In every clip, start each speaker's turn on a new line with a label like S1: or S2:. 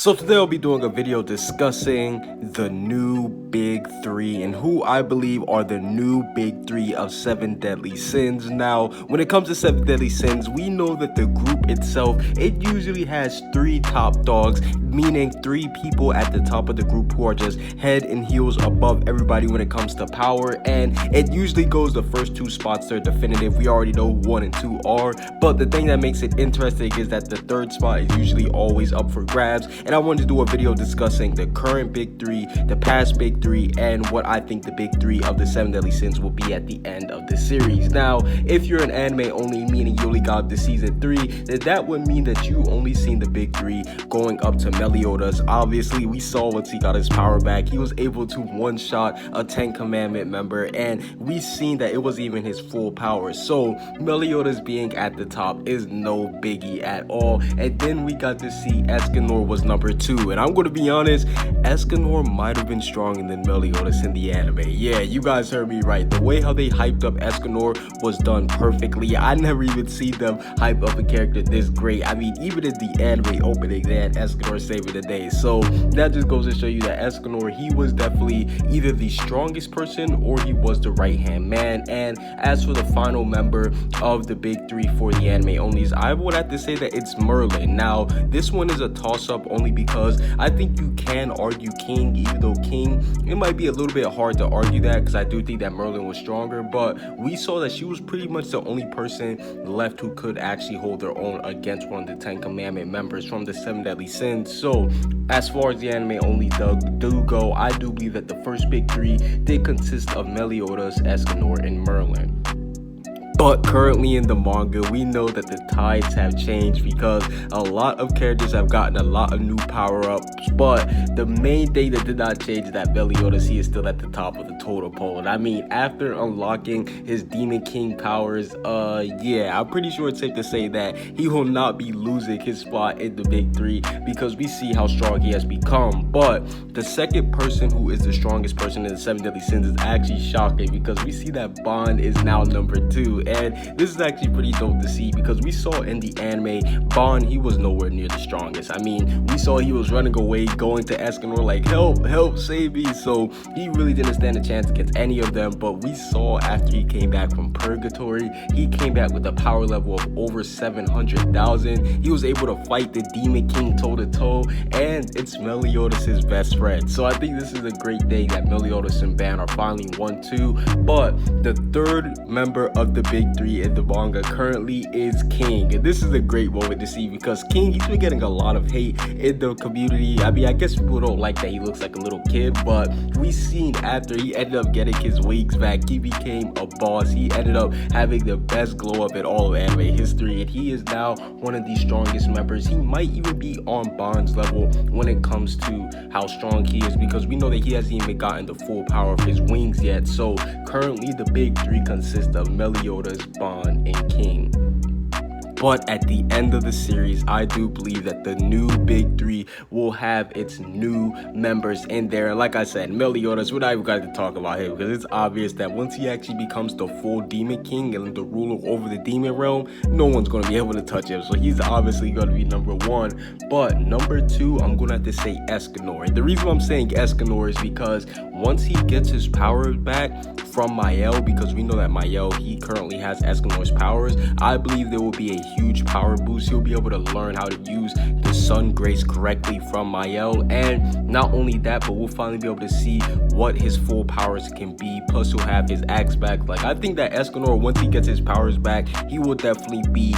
S1: So today I'll be doing a video discussing the new big three and who I believe are the new big three of 7 deadly sins. Now, when it comes to 7 deadly sins, we know that the group itself, it usually has 3 top dogs, meaning 3 people at the top of the group who are just head and heels above everybody when it comes to power, and it usually goes the first 2 spots are definitive. We already know who 1 and 2 are, but the thing that makes it interesting is that the 3rd spot is usually always up for grabs. And I wanted to do a video discussing the current big 3, the past big 3, and what I think the big 3 of the 7 deadly sins will be at the end of the series. Now, if you're an anime only, meaning you only got to season 3, then that would mean that you only seen the big 3 going up to Meliodas. Obviously, we saw once he got his power back, he was able to one-shot a 10 commandment member, and we seen that it wasn't even his full power. So Meliodas being at the top is no biggie at all. And then we got to see Escanor was number 2, and I'm going to be honest, Escanor might have been stronger than Meliodas in the anime. Yeah, you guys heard me right. The way how they hyped up Escanor was done perfectly. I never even seen them hype up a character this great. I mean, even in the anime opening, they had Escanor saving the day. So that just goes to show you that Escanor, he was definitely either the strongest person or he was the right-hand man. And as for the final member of the big 3 for the anime onlys, I would have to say that it's Merlin. Now, this one is a toss-up only because I think you can argue King, even though King, it might be a little bit hard to argue that because I do think that Merlin was stronger, but we saw that she was pretty much the only person left who could actually hold their own against one of the 10 commandment members from the 7 deadly sins. So as far as the anime only do go, I do believe that the first big 3 did consist of Meliodas, Escanor, and Merlin. But currently in the manga, we know that the tides have changed because a lot of characters have gotten a lot of new power-ups, but the main thing that did not change is that Meliodas, he is still at the top of the totem pole. And I mean, after unlocking his Demon King powers, yeah, I'm pretty sure it's safe to say that he will not be losing his spot in the big 3 because we see how strong he has become. But the second person who is the strongest person in the 7 deadly sins is actually shocking because we see that Bond is now number 2. And this is actually pretty dope to see because we saw in the anime, Bond, he was nowhere near the strongest. I mean, we saw he was running away, going to Escanor like, help, help, save me. So he really didn't stand a chance against any of them. But we saw after he came back from Purgatory, he came back with a power level of over 700,000. He was able to fight the Demon King toe-to-toe, and it's Meliodas' best friend. So I think this is a great thing that Meliodas and Ban are finally 1-2. But the 3rd member of the big 3 in the manga currently is King, and this is a great moment to see because King, he's been getting a lot of hate in the community. I mean, I guess people don't like that he looks like a little kid, but we seen after he ended up getting his wings back, he became a boss. He ended up having the best glow up in all of anime history, and he is now one of the strongest members. He might even be on Bond's level when it comes to how strong he is because we know that he hasn't even gotten the full power of his wings yet. So currently the big 3 consist of Meliodas, Bond, and King. But at the end of the series, I do believe that the new big 3 will have its new members in there. And like I said, Meliodas, we're not even going to talk about him because it's obvious that once he actually becomes the full Demon King and the ruler over the demon realm, no one's going to be able to touch him. So he's obviously going to be number 1. But number 2, I'm going to have to say Escanor. And the reason I'm saying Escanor is because once he gets his power back from Mael, because we know that Mael, he currently has Escanor's powers, I believe there will be a huge power boost. He'll be able to learn how to use the Sun Grace correctly from Mael, and not only that, but we'll finally be able to see what his full powers can be. Plus he'll have his axe back. Like, I think that Escanor, once he gets his powers back, he will definitely be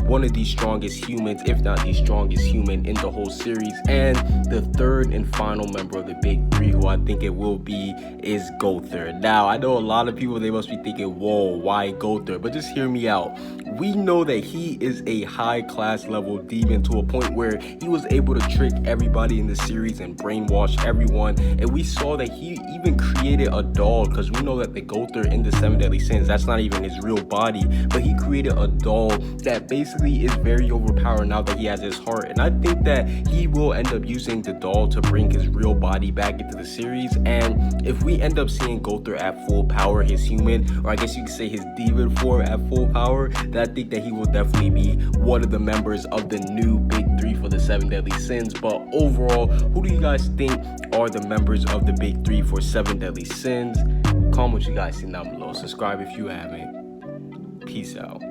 S1: one of the strongest humans, if not the strongest human in the whole series. And the 3rd and final member of the big 3, who I think it will be, is Gowther. Now, I know a lot of people, they must be thinking, whoa, why Gowther? But just hear me out. We know that he is a high class level demon to a point where he was able to trick everybody in the series and brainwash everyone. And we saw that he even created a doll, because we know that the Gowther in the 7 deadly sins, that's not even his real body, but he created a doll that basically is very overpowered now that he has his heart. And I think that he will end up using the doll to bring his real body back into the series. And if we end up seeing Gowther at full power, his human, or I guess you could say his demon form at full power, then I think that he will definitely be one of the members of the new big 3 for the 7 deadly sins. But overall, who do you guys think are the members of the big 3 for 7 deadly sins? Comment what you guys think down below. Subscribe if you haven't. Peace out.